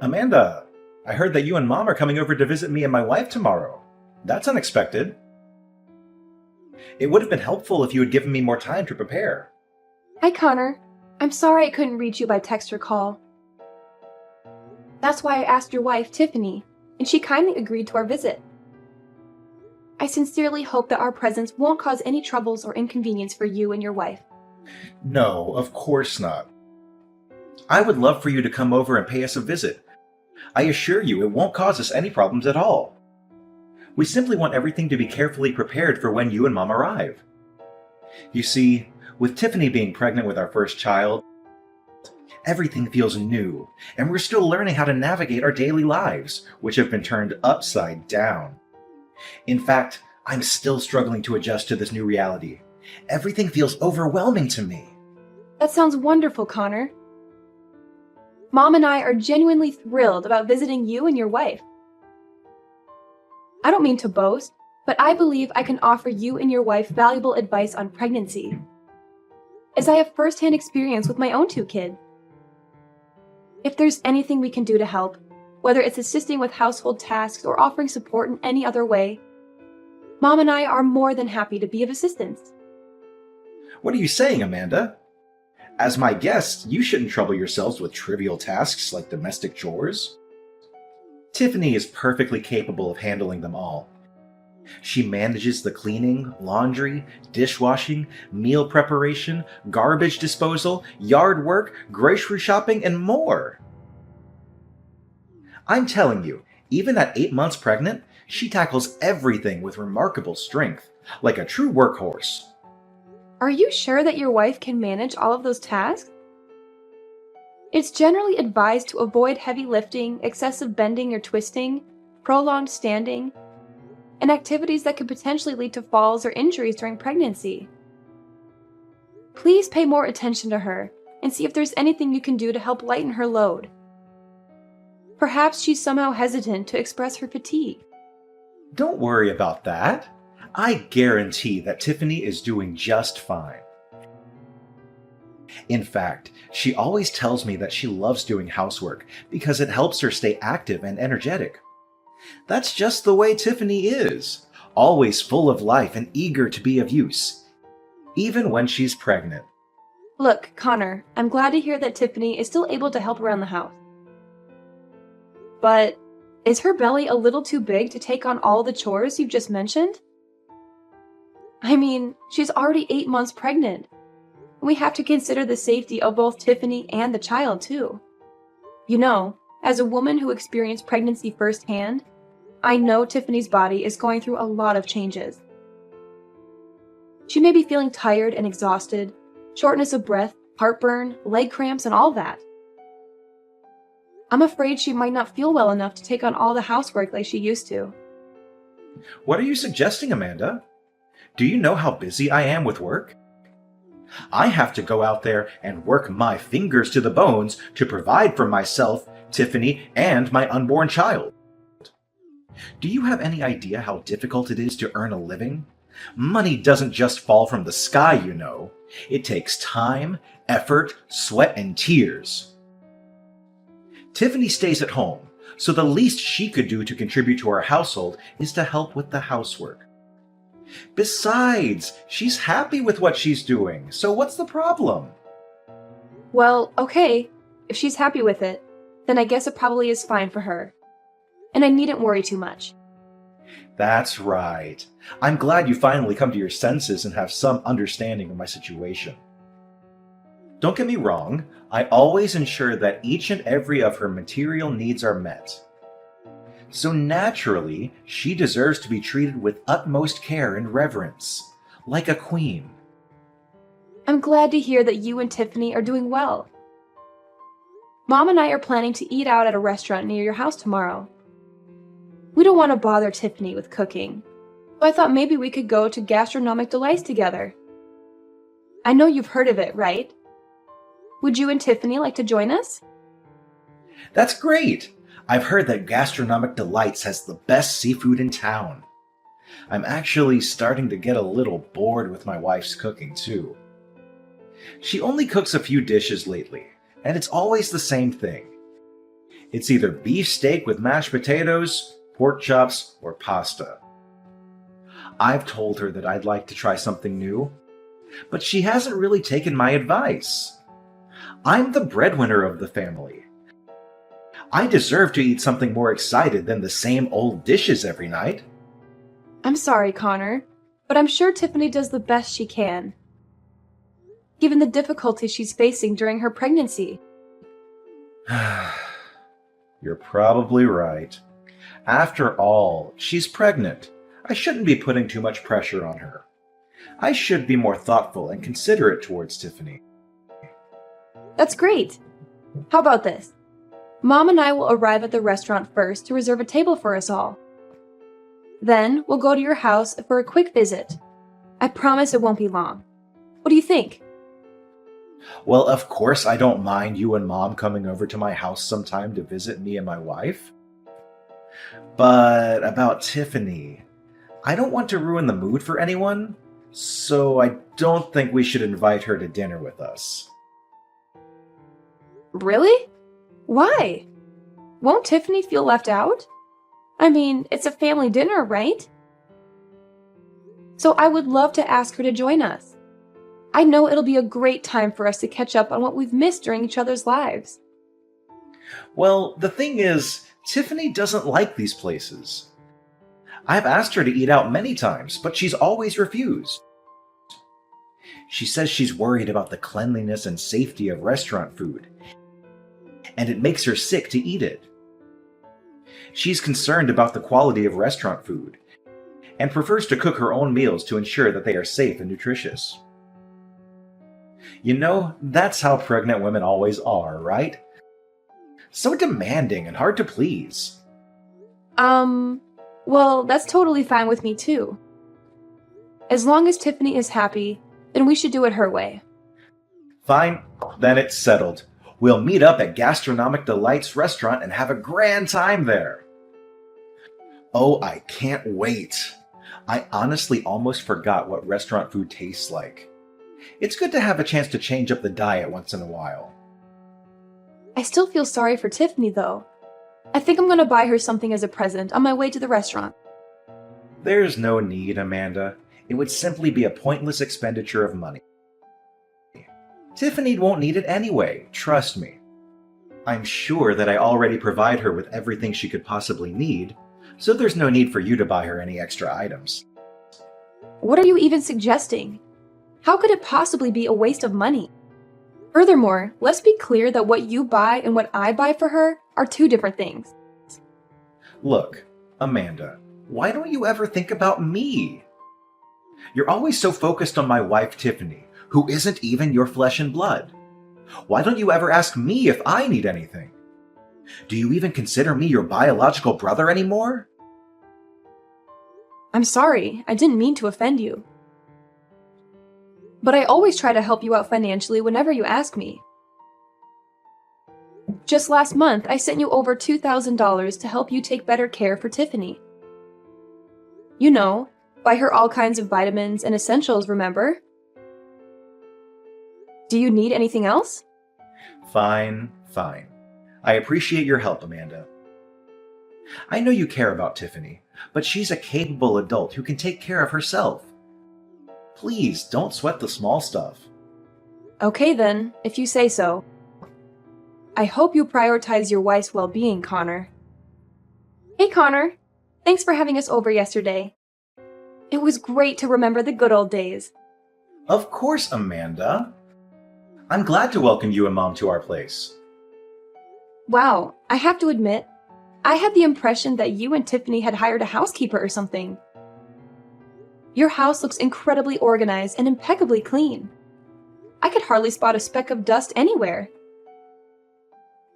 Amanda, I heard that you and Mom are coming over to visit me and my wife tomorrow. That's unexpected. It would have been helpful if you had given me more time to prepare. Hi, Connor. I'm sorry I couldn't reach you by text or call. That's why I asked your wife, Tiffany, and she kindly agreed to our visit. I sincerely hope that our presence won't cause any troubles or inconvenience for you and your wife. No, of course not. I would love for you to come over and pay us a visit. I assure you it won't cause us any problems at all. We simply want everything to be carefully prepared for when you and Mom arrive. You see, with Tiffany being pregnant with our first child, everything feels new, and we're still learning how to navigate our daily lives, which have been turned upside down. In fact, I'm still struggling to adjust to this new reality. Everything feels overwhelming to me. That sounds wonderful, Connor. Mom and I are genuinely thrilled about visiting you and your wife. I don't mean to boast, but I believe I can offer you and your wife valuable advice on pregnancy, as I have firsthand experience with my own two kids. If there's anything we can do to help, whether it's assisting with household tasks or offering support in any other way, Mom and I are more than happy to be of assistance. What are you saying, Amanda? As my guest, you shouldn't trouble yourselves with trivial tasks like domestic chores. Tiffany is perfectly capable of handling them all. She manages the cleaning, laundry, dishwashing, meal preparation, garbage disposal, yard work, grocery shopping, and more. I'm telling you, even at 8 months pregnant, she tackles everything with remarkable strength, like a true workhorse. Are you sure that your wife can manage all of those tasks? It's generally advised to avoid heavy lifting, excessive bending or twisting, prolonged standing, and activities that could potentially lead to falls or injuries during pregnancy. Please pay more attention to her and see if there's anything you can do to help lighten her load. Perhaps she's somehow hesitant to express her fatigue. Don't worry about that. I guarantee that Tiffany is doing just fine. In fact, she always tells me that she loves doing housework because it helps her stay active and energetic. That's just the way Tiffany is, always full of life and eager to be of use, even when she's pregnant. Look, Connor, I'm glad to hear that Tiffany is still able to help around the house. But is her belly a little too big to take on all the chores you've just mentioned? I mean, she's already 8 months pregnant. We have to consider the safety of both Tiffany and the child, too. You know, as a woman who experienced pregnancy firsthand, I know Tiffany's body is going through a lot of changes. She may be feeling tired and exhausted, shortness of breath, heartburn, leg cramps, and all that. I'm afraid she might not feel well enough to take on all the housework like she used to. What are you suggesting, Amanda? Do you know how busy I am with work? I have to go out there and work my fingers to the bones to provide for myself, Tiffany, and my unborn child. Do you have any idea how difficult it is to earn a living? Money doesn't just fall from the sky, you know. It takes time, effort, sweat, and tears. Tiffany stays at home, so the least she could do to contribute to our household is to help with the housework. Besides, she's happy with what she's doing, so what's the problem? Well, okay, if she's happy with it, then I guess it probably is fine for her. And I needn't worry too much. That's right. I'm glad you finally come to your senses and have some understanding of my situation. Don't get me wrong, I always ensure that each and every of her material needs are met. So naturally, she deserves to be treated with utmost care and reverence, like a queen. I'm glad to hear that you and Tiffany are doing well. Mom and I are planning to eat out at a restaurant near your house tomorrow. We don't want to bother Tiffany with cooking, so I thought maybe we could go to Gastronomic Delights together. I know you've heard of it, right? Would you and Tiffany like to join us? That's great! I've heard that Gastronomic Delights has the best seafood in town. I'm actually starting to get a little bored with my wife's cooking, too. She only cooks a few dishes lately, and it's always the same thing. It's either beef steak with mashed potatoes, pork chops, or pasta. I've told her that I'd like to try something new, but she hasn't really taken my advice. I'm the breadwinner of the family. I deserve to eat something more excited than the same old dishes every night. I'm sorry, Connor, but I'm sure Tiffany does the best she can, given the difficulties she's facing during her pregnancy. You're probably right. After all, she's pregnant. I shouldn't be putting too much pressure on her. I should be more thoughtful and considerate towards Tiffany. That's great. How about this? Mom and I will arrive at the restaurant first to reserve a table for us all. Then we'll go to your house for a quick visit. I promise it won't be long. What do you think? Well, of course I don't mind you and Mom coming over to my house sometime to visit me and my wife. But about Tiffany, I don't want to ruin the mood for anyone, so I don't think we should invite her to dinner with us. Really? Why? Won't Tiffany feel left out? I mean, it's a family dinner, right? So I would love to ask her to join us. I know it'll be a great time for us to catch up on what we've missed during each other's lives. Well, the thing is, Tiffany doesn't like these places. I've asked her to eat out many times, but she's always refused. She says she's worried about the cleanliness and safety of restaurant food, and it makes her sick to eat it. She's concerned about the quality of restaurant food, and prefers to cook her own meals to ensure that they are safe and nutritious. You know, that's how pregnant women always are, right? So demanding and hard to please. Well, that's totally fine with me too. As long as Tiffany is happy, then we should do it her way. Fine, then it's settled. We'll meet up at Gastronomic Delights restaurant and have a grand time there. Oh, I can't wait. I honestly almost forgot what restaurant food tastes like. It's good to have a chance to change up the diet once in a while. I still feel sorry for Tiffany though. I think I'm gonna buy her something as a present on my way to the restaurant. There's no need, Amanda. It would simply be a pointless expenditure of money. Tiffany won't need it anyway, trust me. I'm sure that I already provide her with everything she could possibly need, so there's no need for you to buy her any extra items. What are you even suggesting? How could it possibly be a waste of money? Furthermore, let's be clear that what you buy and what I buy for her are two different things. Look, Amanda, why don't you ever think about me? You're always so focused on my wife, Tiffany, who isn't even your flesh and blood. Why don't you ever ask me if I need anything? Do you even consider me your biological brother anymore? I'm sorry, I didn't mean to offend you. But I always try to help you out financially whenever you ask me. Just last month, I sent you over $2,000 to help you take better care for Tiffany. You know, buy her all kinds of vitamins and essentials, remember? Do you need anything else? Fine. I appreciate your help, Amanda. I know you care about Tiffany, but she's a capable adult who can take care of herself. Please, don't sweat the small stuff. Okay then, if you say so. I hope you prioritize your wife's well-being, Connor. Hey, Connor. Thanks for having us over yesterday. It was great to remember the good old days. Of course, Amanda. I'm glad to welcome you and Mom to our place. Wow, I have to admit, I had the impression that you and Tiffany had hired a housekeeper or something. Your house looks incredibly organized and impeccably clean. I could hardly spot a speck of dust anywhere.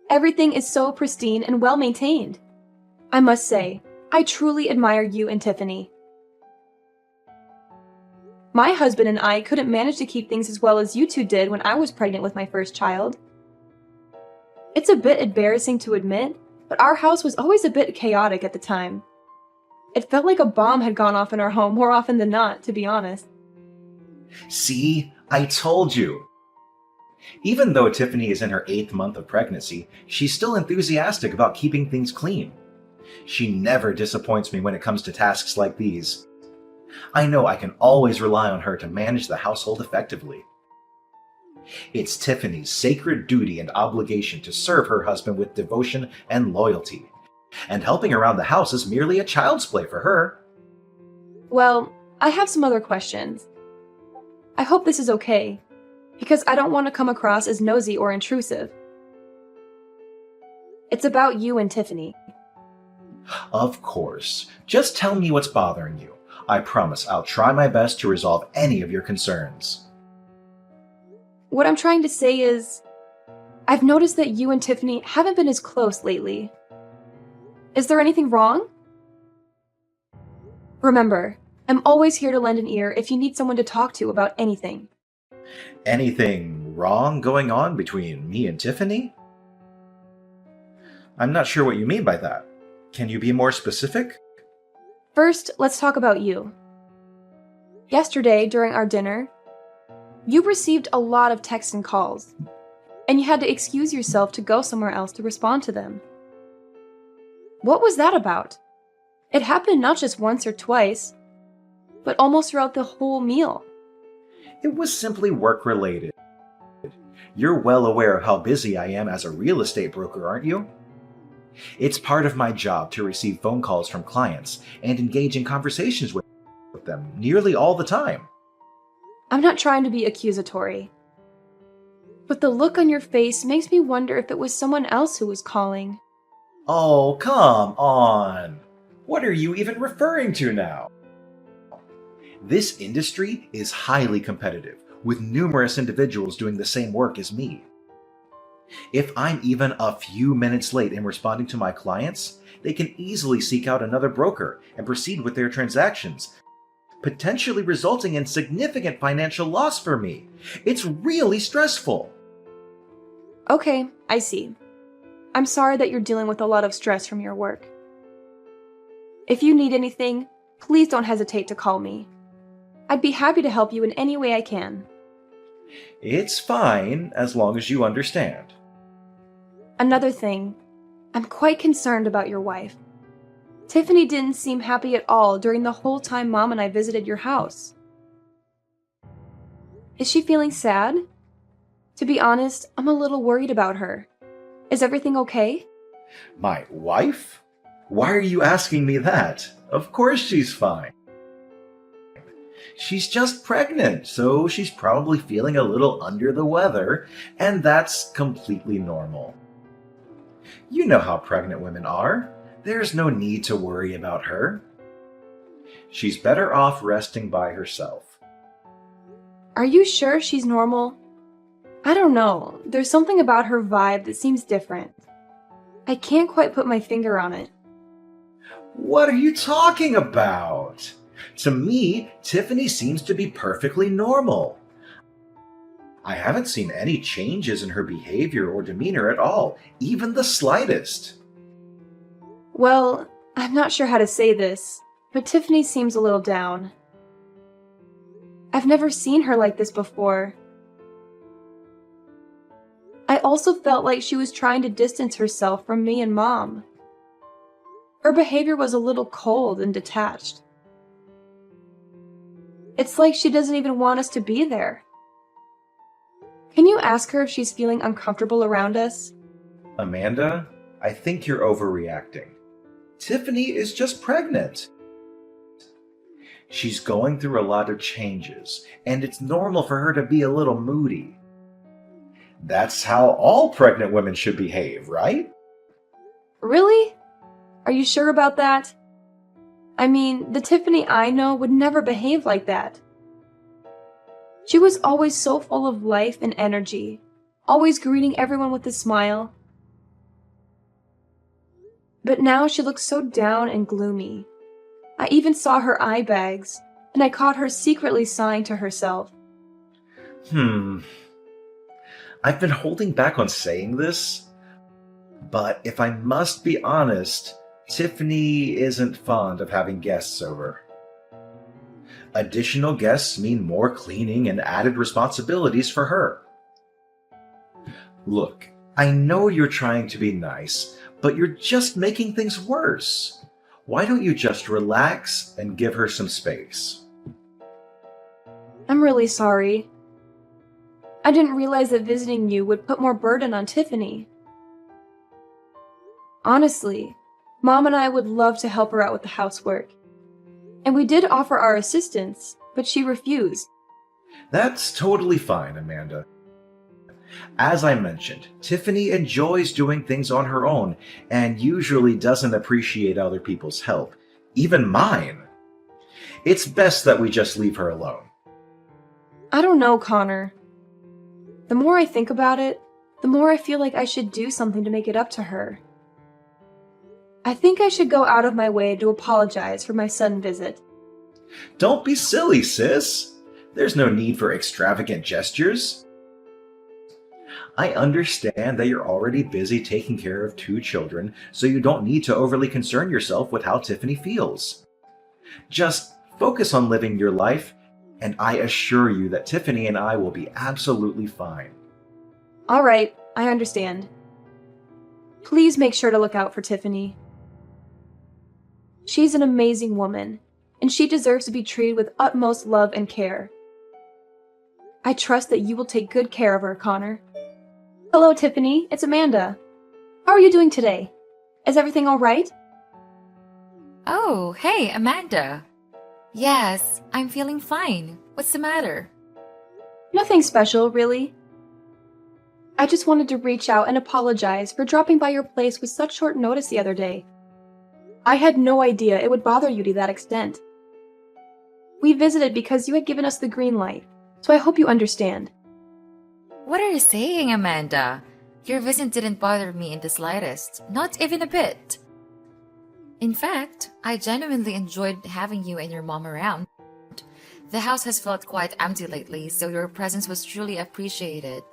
Everything is so pristine and well maintained. I must say, I truly admire you and Tiffany. My husband and I couldn't manage to keep things as well as you two did when I was pregnant with my first child. It's a bit embarrassing to admit, but our house was always a bit chaotic at the time. It felt like a bomb had gone off in our home more often than not, to be honest. See, I told you. Even though Tiffany is in her 8th month of pregnancy, she's still enthusiastic about keeping things clean. She never disappoints me when it comes to tasks like these. I know I can always rely on her to manage the household effectively. It's Tiffany's sacred duty and obligation to serve her husband with devotion and loyalty, and helping around the house is merely a child's play for her. Well, I have some other questions. I hope this is okay, because I don't want to come across as nosy or intrusive. It's about you and Tiffany. Of course. Just tell me what's bothering you. I promise I'll try my best to resolve any of your concerns. What I'm trying to say is, I've noticed that you and Tiffany haven't been as close lately. Is there anything wrong? Remember, I'm always here to lend an ear if you need someone to talk to about anything. Anything wrong going on between me and Tiffany? I'm not sure what you mean by that. Can you be more specific? First, let's talk about you. Yesterday, during our dinner, you received a lot of texts and calls, and you had to excuse yourself to go somewhere else to respond to them. What was that about? It happened not just once or twice, but almost throughout the whole meal. It was simply work-related. You're well aware of how busy I am as a real estate broker, aren't you? It's part of my job to receive phone calls from clients and engage in conversations with them nearly all the time. I'm not trying to be accusatory, but the look on your face makes me wonder if it was someone else who was calling. Oh, come on! What are you even referring to now? This industry is highly competitive, with numerous individuals doing the same work as me. If I'm even a few minutes late in responding to my clients, they can easily seek out another broker and proceed with their transactions, potentially resulting in significant financial loss for me. It's really stressful. Okay, I see. I'm sorry that you're dealing with a lot of stress from your work. If you need anything, please don't hesitate to call me. I'd be happy to help you in any way I can. It's fine, as long as you understand. Another thing, I'm quite concerned about your wife. Tiffany didn't seem happy at all during the whole time Mom and I visited your house. Is she feeling sad? To be honest, I'm a little worried about her. Is everything okay? My wife? Why are you asking me that? Of course she's fine. She's just pregnant, so she's probably feeling a little under the weather, and that's completely normal. You know how pregnant women are. There's no need to worry about her. She's better off resting by herself. Are you sure she's normal? I don't know. There's something about her vibe that seems different. I can't quite put my finger on it. What are you talking about? To me, Tiffany seems to be perfectly normal. I haven't seen any changes in her behavior or demeanor at all, even the slightest. Well, I'm not sure how to say this, but Tiffany seems a little down. I've never seen her like this before. I also felt like she was trying to distance herself from me and Mom. Her behavior was a little cold and detached. It's like she doesn't even want us to be there. Can you ask her if she's feeling uncomfortable around us? Amanda, I think you're overreacting. Tiffany is just pregnant. She's going through a lot of changes, and it's normal for her to be a little moody. That's how all pregnant women should behave, right? Really? Are you sure about that? I mean, the Tiffany I know would never behave like that. She was always so full of life and energy, always greeting everyone with a smile. But now she looks so down and gloomy. I even saw her eye bags, and I caught her secretly sighing to herself. I've been holding back on saying this, but if I must be honest, Tiffany isn't fond of having guests over. Additional guests mean more cleaning and added responsibilities for her. Look, I know you're trying to be nice, but you're just making things worse. Why don't you just relax and give her some space? I'm really sorry. I didn't realize that visiting you would put more burden on Tiffany. Honestly, Mom and I would love to help her out with the housework. And we did offer our assistance, but she refused. That's totally fine, Amanda. As I mentioned, Tiffany enjoys doing things on her own and usually doesn't appreciate other people's help, even mine. It's best that we just leave her alone. I don't know, Connor. The more I think about it, the more I feel like I should do something to make it up to her. I think I should go out of my way to apologize for my sudden visit. Don't be silly, sis. There's no need for extravagant gestures. I understand that you're already busy taking care of 2 children, so you don't need to overly concern yourself with how Tiffany feels. Just focus on living your life, and I assure you that Tiffany and I will be absolutely fine. All right, I understand. Please make sure to look out for Tiffany. She's an amazing woman, and she deserves to be treated with utmost love and care. I trust that you will take good care of her, Connor. Hello, Tiffany. It's Amanda. How are you doing today? Is everything all right? Oh, hey, Amanda. Yes, I'm feeling fine. What's the matter? Nothing special, really. I just wanted to reach out and apologize for dropping by your place with such short notice the other day. I had no idea it would bother you to that extent. We visited because you had given us the green light, so I hope you understand. What are you saying, Amanda? Your visit didn't bother me in the slightest, not even a bit. In fact, I genuinely enjoyed having you and your mom around. The house has felt quite empty lately, so your presence was truly appreciated.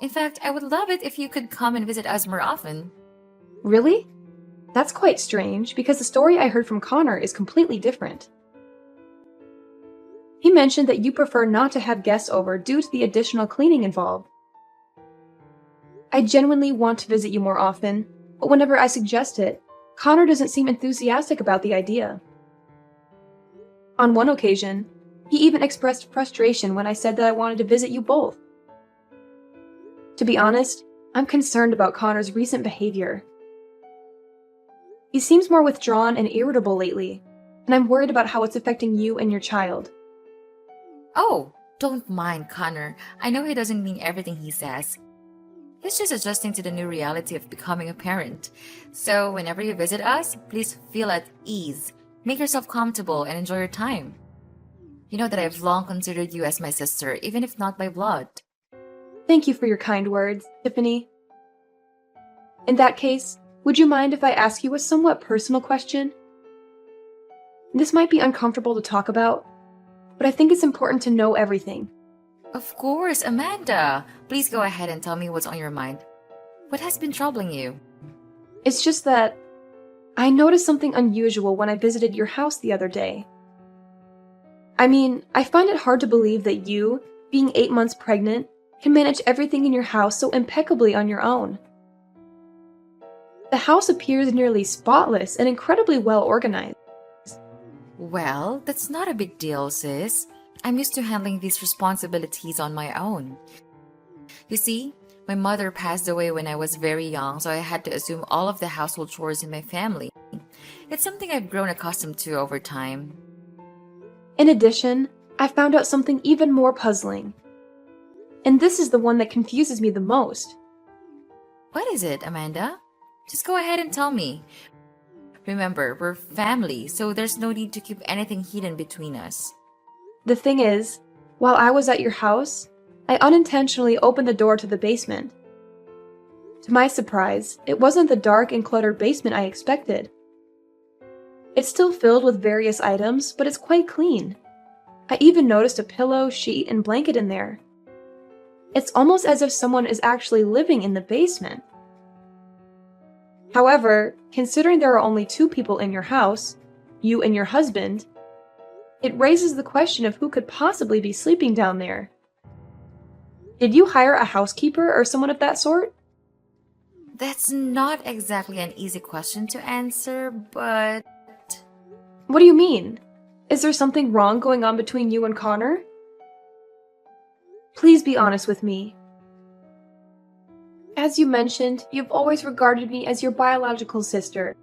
In fact, I would love it if you could come and visit us more often. Really? That's quite strange, because the story I heard from Connor is completely different. He mentioned that you prefer not to have guests over due to the additional cleaning involved. I genuinely want to visit you more often, but whenever I suggest it, Connor doesn't seem enthusiastic about the idea. On one occasion, he even expressed frustration when I said that I wanted to visit you both. To be honest, I'm concerned about Connor's recent behavior. He seems more withdrawn and irritable lately, and I'm worried about how it's affecting you and your child. Oh, don't mind Connor. I know he doesn't mean everything he says. He's just adjusting to the new reality of becoming a parent. So whenever you visit us, please feel at ease. Make yourself comfortable and enjoy your time. You know that I've long considered you as my sister, even if not by blood. Thank you for your kind words, Tiffany. In that case, would you mind if I ask you a somewhat personal question? This might be uncomfortable to talk about, but I think it's important to know everything. Of course, Amanda. Please go ahead and tell me what's on your mind. What has been troubling you? It's just that I noticed something unusual when I visited your house the other day. I mean, I find it hard to believe that you, being 8 months pregnant, can manage everything in your house so impeccably on your own. The house appears nearly spotless and incredibly well organized. Well, that's not a big deal, sis. I'm used to handling these responsibilities on my own. You see, my mother passed away when I was very young, so I had to assume all of the household chores in my family. It's something I've grown accustomed to over time. In addition, I found out something even more puzzling. And this is the one that confuses me the most. What is it, Amanda? Just go ahead and tell me. Remember, we're family, so there's no need to keep anything hidden between us. The thing is, while I was at your house, I unintentionally opened the door to the basement. To my surprise, it wasn't the dark and cluttered basement I expected. It's still filled with various items, but it's quite clean. I even noticed a pillow, sheet, and blanket in there. It's almost as if someone is actually living in the basement. However, considering there are only 2 people in your house, you and your husband, it raises the question of who could possibly be sleeping down there. Did you hire a housekeeper or someone of that sort? That's not exactly an easy question to answer, but What do you mean? Is there something wrong going on between you and Connor? Please be honest with me. As you mentioned, you've always regarded me as your biological sister.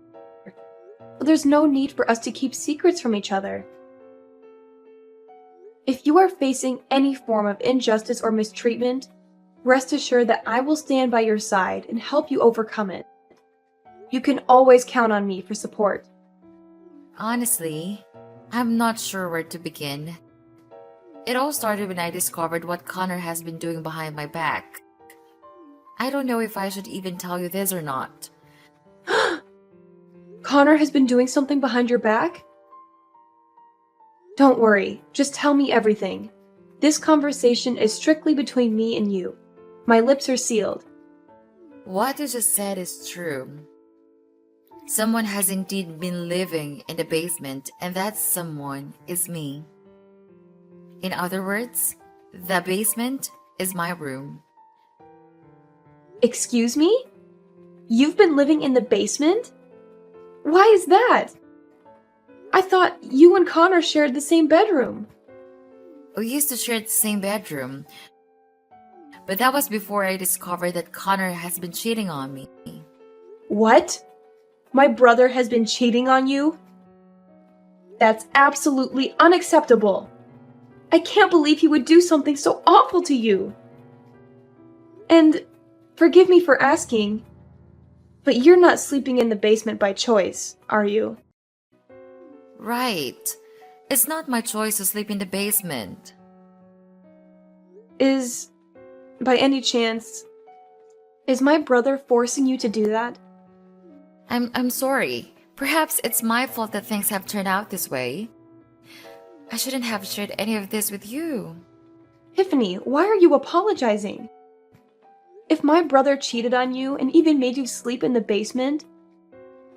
But there's no need for us to keep secrets from each other. If you are facing any form of injustice or mistreatment, rest assured that I will stand by your side and help you overcome it. You can always count on me for support. honestly, I'm not sure where to begin. It all started when I discovered what Connor has been doing behind my back. I don't know if I should even tell you this or not. Connor has been doing something behind your back? Don't worry, just tell me everything. This conversation is strictly between me and you. My lips are sealed. What you just said is true. Someone has indeed been living in the basement, and that someone is me. In other words, the basement is my room. Excuse me? You've been living in the basement? Why is that? I thought you and Connor shared the same bedroom. We used to share the same bedroom, but that was before I discovered that Connor has been cheating on me. What? My brother has been cheating on you? That's absolutely unacceptable. I can't believe he would do something so awful to you. And forgive me for asking, but you're not sleeping in the basement by choice, are you? Right. It's not my choice to sleep in the basement. By any chance, is my brother forcing you to do that? I'm sorry. Perhaps it's my fault that things have turned out this way. I shouldn't have shared any of this with you. Tiffany, why are you apologizing? If my brother cheated on you and even made you sleep in the basement,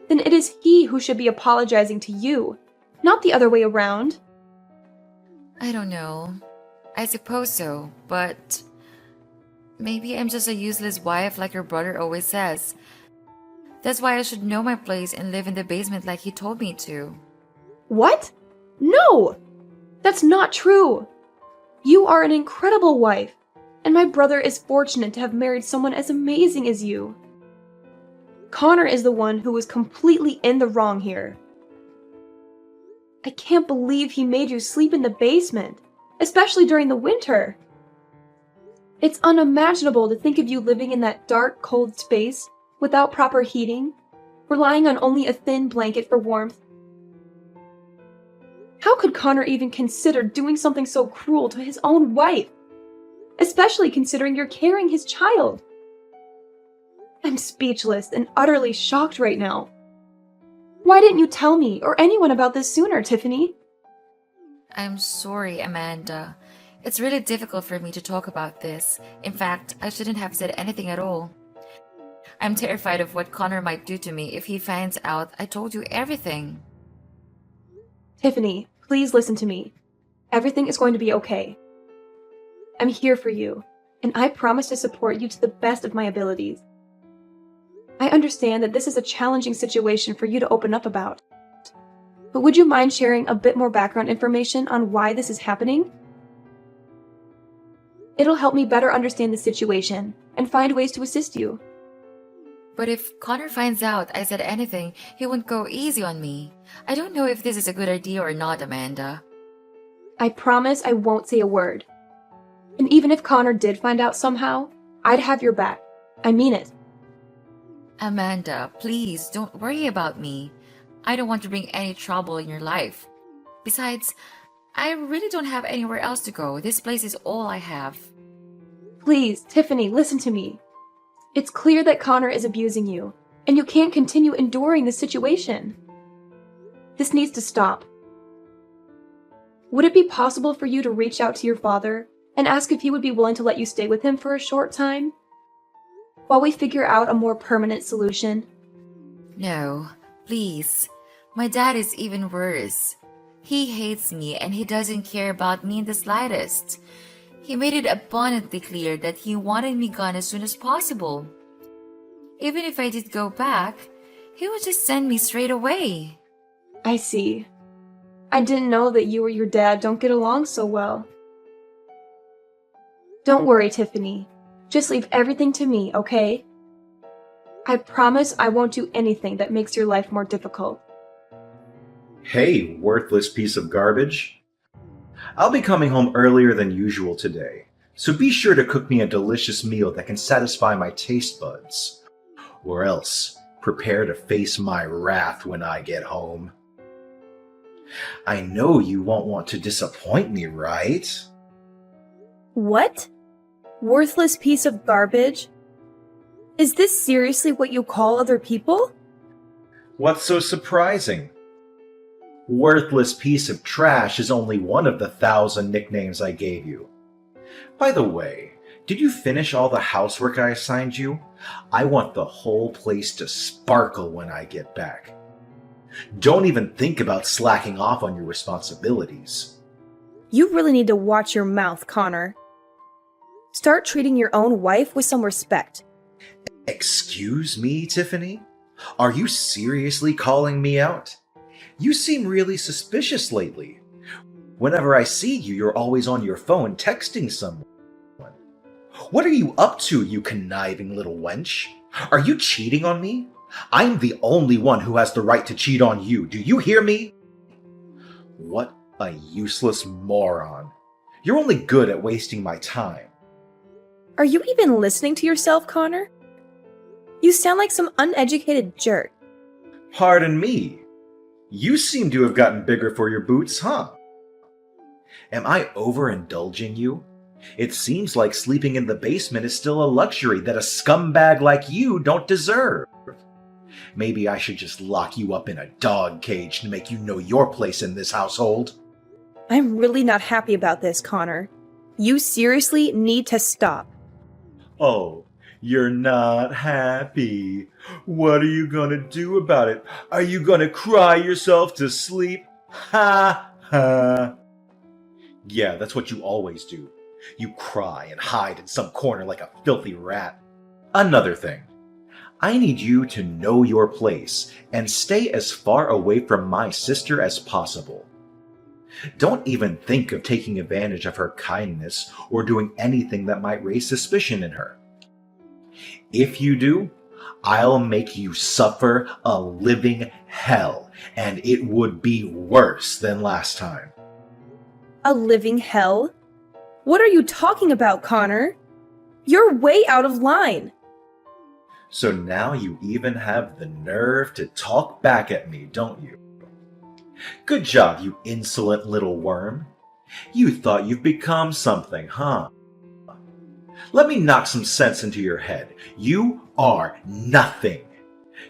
then it is he who should be apologizing to you, not the other way around. I don't know. I suppose so, but maybe I'm just a useless wife like your brother always says. That's why I should know my place and live in the basement like he told me to. What? No! That's not true! You are an incredible wife, and my brother is fortunate to have married someone as amazing as you. Connor is the one who was completely in the wrong here. I can't believe he made you sleep in the basement, especially during the winter. It's unimaginable to think of you living in that dark, cold space without proper heating, relying on only a thin blanket for warmth. How could Connor even consider doing something so cruel to his own wife? Especially considering you're carrying his child. I'm speechless and utterly shocked right now. Why didn't you tell me or anyone about this sooner, Tiffany? I'm sorry, Amanda. It's really difficult for me to talk about this. In fact, I shouldn't have said anything at all. I'm terrified of what Connor might do to me if he finds out I told you everything. Tiffany, please listen to me. Everything is going to be okay. I'm here for you, and I promise to support you to the best of my abilities. I understand that this is a challenging situation for you to open up about. But would you mind sharing a bit more background information on why this is happening? It'll help me better understand the situation and find ways to assist you. But if Connor finds out I said anything, he won't go easy on me. I don't know if this is a good idea or not, Amanda. I promise I won't say a word. And even if Connor did find out somehow, I'd have your back. I mean it. Amanda, please don't worry about me. I don't want to bring any trouble in your life. Besides, I really don't have anywhere else to go. This place is all I have. Please, Tiffany, listen to me. It's clear that Connor is abusing you, and you can't continue enduring this situation. This needs to stop. Would it be possible for you to reach out to your father and ask if he would be willing to let you stay with him for a short time, while we figure out a more permanent solution? No, please. My dad is even worse. He hates me and he doesn't care about me in the slightest. He made it abundantly clear that he wanted me gone as soon as possible. Even if I did go back, he would just send me straight away. I see. I didn't know that you or your dad don't get along so well. Don't worry, Tiffany. Just leave everything to me, okay? I promise I won't do anything that makes your life more difficult. Hey, worthless piece of garbage. I'll be coming home earlier than usual today, so be sure to cook me a delicious meal that can satisfy my taste buds. Or else, prepare to face my wrath when I get home. I know you won't want to disappoint me, right? What? Worthless piece of garbage? Is this seriously what you call other people? What's so surprising? Worthless piece of trash is only one of the 1,000 nicknames I gave you. By the way, did you finish all the housework I assigned you? I want the whole place to sparkle when I get back. Don't even think about slacking off on your responsibilities. You really need to watch your mouth, Connor. Start treating your own wife with some respect. Excuse me, Tiffany? Are you seriously calling me out? You seem really suspicious lately. Whenever I see you, you're always on your phone texting someone. What are you up to, you conniving little wench? Are you cheating on me? I'm the only one who has the right to cheat on you. Do you hear me? What a useless moron. You're only good at wasting my time. Are you even listening to yourself, Connor? You sound like some uneducated jerk. Pardon me. You seem to have gotten bigger for your boots, huh? Am I overindulging you? It seems like sleeping in the basement is still a luxury that a scumbag like you don't deserve. Maybe I should just lock you up in a dog cage to make you know your place in this household. I'm really not happy about this, Connor. You seriously need to stop. Oh, you're not happy. What are you gonna do about it? Are you gonna cry yourself to sleep? Ha ha. Yeah, that's what you always do. You cry and hide in some corner like a filthy rat. Another thing. I need you to know your place and stay as far away from my sister as possible. Don't even think of taking advantage of her kindness or doing anything that might raise suspicion in her. If you do, I'll make you suffer a living hell, and it would be worse than last time. A living hell? What are you talking about, Connor? You're way out of line. So now you even have the nerve to talk back at me, don't you? Good job, you insolent little worm. You thought you've become something, huh? Let me knock some sense into your head. You are nothing.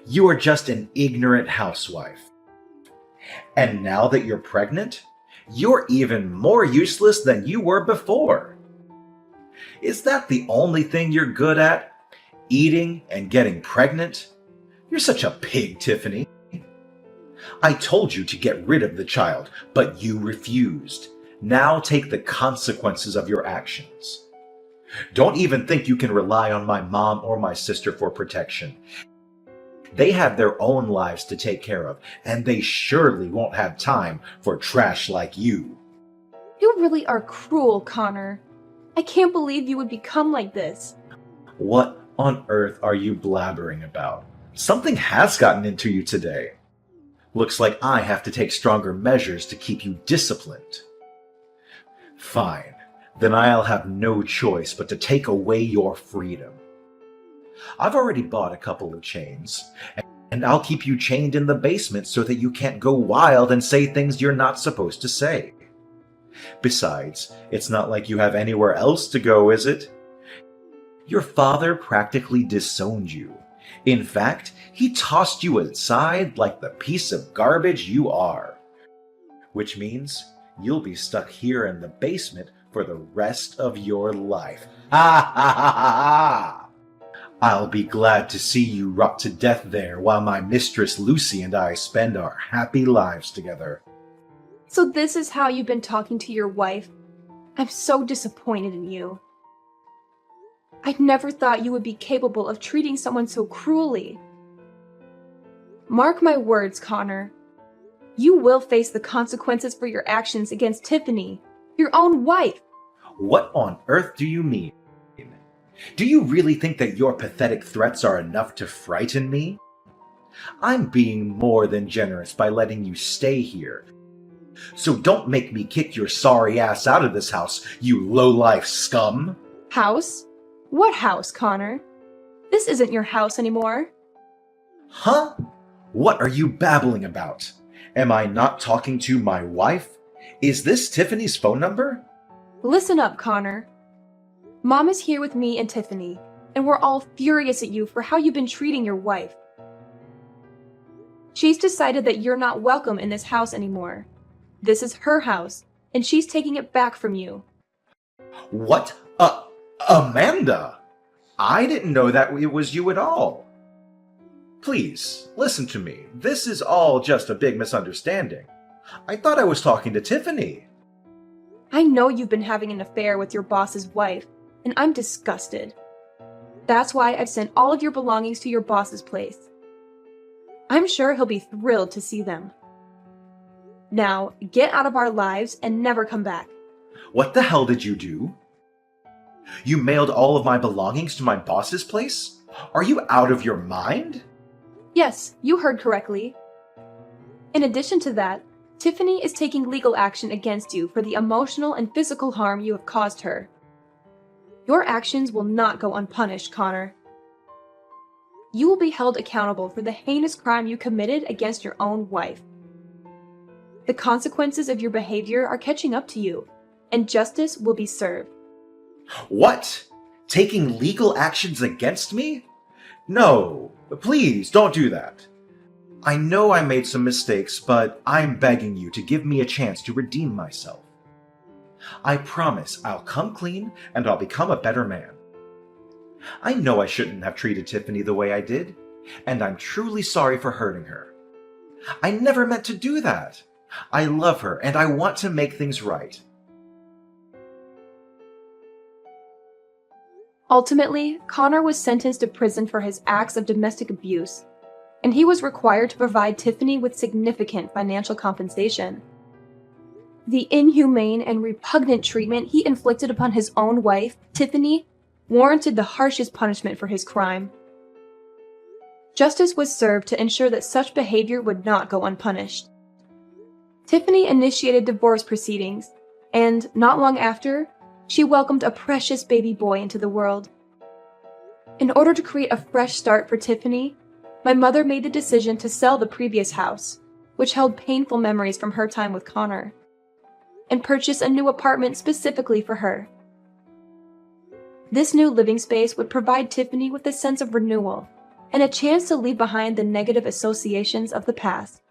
You are just an ignorant housewife. And now that you're pregnant, you're even more useless than you were before. Is that the only thing you're good at? Eating and getting pregnant? You're such a pig, Tiffany. I told you to get rid of the child, but you refused. Now take the consequences of your actions. Don't even think you can rely on my mom or my sister for protection. They have their own lives to take care of, and they surely won't have time for trash like you. You really are cruel, Connor. I can't believe you would become like this. What on earth are you blabbering about? Something has gotten into you today. Looks like I have to take stronger measures to keep you disciplined. Fine, then I'll have no choice but to take away your freedom. I've already bought a couple of chains, and I'll keep you chained in the basement so that you can't go wild and say things you're not supposed to say. Besides, it's not like you have anywhere else to go, is it? Your father practically disowned you. In fact, he tossed you aside like the piece of garbage you are. Which means you'll be stuck here in the basement for the rest of your life. Ha ha ha ha ha! I'll be glad to see you rot to death there while my mistress Lucy and I spend our happy lives together. So this is how you've been talking to your wife? I'm so disappointed in you. I never thought you would be capable of treating someone so cruelly. Mark my words, Connor. You will face the consequences for your actions against Tiffany, your own wife. What on earth do you mean? Do you really think that your pathetic threats are enough to frighten me? I'm being more than generous by letting you stay here. So don't make me kick your sorry ass out of this house, you low-life scum! House? What house, Connor? This isn't your house anymore. Huh? What are you babbling about? Am I not talking to my wife? Is this Tiffany's phone number? Listen up, Connor. Mom is here with me and Tiffany, and we're all furious at you for how you've been treating your wife. She's decided that you're not welcome in this house anymore. This is her house, and she's taking it back from you. What? Amanda! I didn't know that it was you at all. Please, listen to me. This is all just a big misunderstanding. I thought I was talking to Tiffany. I know you've been having an affair with your boss's wife, and I'm disgusted. That's why I've sent all of your belongings to your boss's place. I'm sure he'll be thrilled to see them. Now, get out of our lives and never come back. What the hell did you do? You mailed all of my belongings to my boss's place? Are you out of your mind? Yes, you heard correctly. In addition to that, Tiffany is taking legal action against you for the emotional and physical harm you have caused her. Your actions will not go unpunished, Connor. You will be held accountable for the heinous crime you committed against your own wife. The consequences of your behavior are catching up to you, and justice will be served. What? Taking legal actions against me? No, please don't do that. I know I made some mistakes, but I'm begging you to give me a chance to redeem myself. I promise I'll come clean and I'll become a better man. I know I shouldn't have treated Tiffany the way I did, and I'm truly sorry for hurting her. I never meant to do that. I love her and I want to make things right. Ultimately, Connor was sentenced to prison for his acts of domestic abuse, and he was required to provide Tiffany with significant financial compensation. The inhumane and repugnant treatment he inflicted upon his own wife, Tiffany, warranted the harshest punishment for his crime. Justice was served to ensure that such behavior would not go unpunished. Tiffany initiated divorce proceedings, and not long after, she welcomed a precious baby boy into the world. In order to create a fresh start for Tiffany, my mother made the decision to sell the previous house, which held painful memories from her time with Connor, and purchase a new apartment specifically for her. This new living space would provide Tiffany with a sense of renewal and a chance to leave behind the negative associations of the past.